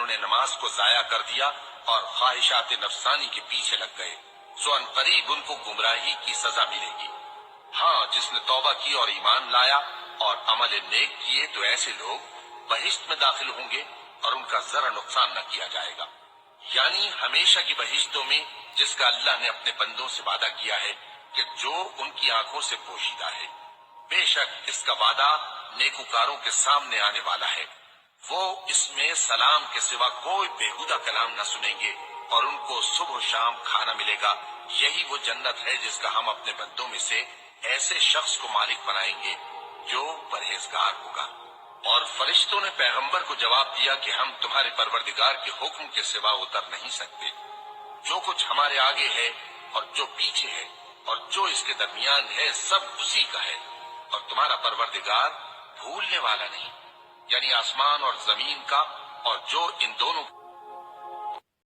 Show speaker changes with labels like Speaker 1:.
Speaker 1: نے نماز کو ضائع کر دیا اور خواہشات نفسانی کے پیچھے لگ گئے، سو ان قریب ان کو گمراہی کی سزا ملے گی۔ ہاں، جس نے توبہ کی اور ایمان لایا اور عمل نیک کیے تو ایسے لوگ بہشت میں داخل ہوں گے اور ان کا ذرا نقصان نہ کیا جائے گا، یعنی ہمیشہ کی بہشتوں میں، جس کا اللہ نے اپنے بندوں سے وعدہ کیا ہے کہ جو ان کی آنکھوں سے پوشیدہ ہے۔ بے شک اس کا وعدہ نیکوکاروں کے سامنے آنے والا ہے، وہ اس میں سلام کے سوا کوئی بیہودہ کلام نہ سنیں گے اور ان کو صبح و شام کھانا ملے گا۔ یہی وہ جنت ہے جس کا ہم اپنے بندوں میں سے ایسے شخص کو مالک بنائیں گے جو پرہیزگار ہوگا۔ اور فرشتوں نے پیغمبر کو جواب دیا کہ ہم تمہارے پروردگار کے حکم کے سوا اتر نہیں سکتے، جو کچھ ہمارے آگے ہے اور جو پیچھے ہے اور جو اس کے درمیان ہے سب اسی کا ہے، اور تمہارا پروردگار بھولنے والا نہیں، یعنی آسمان اور زمین کا اور جو ان دونوں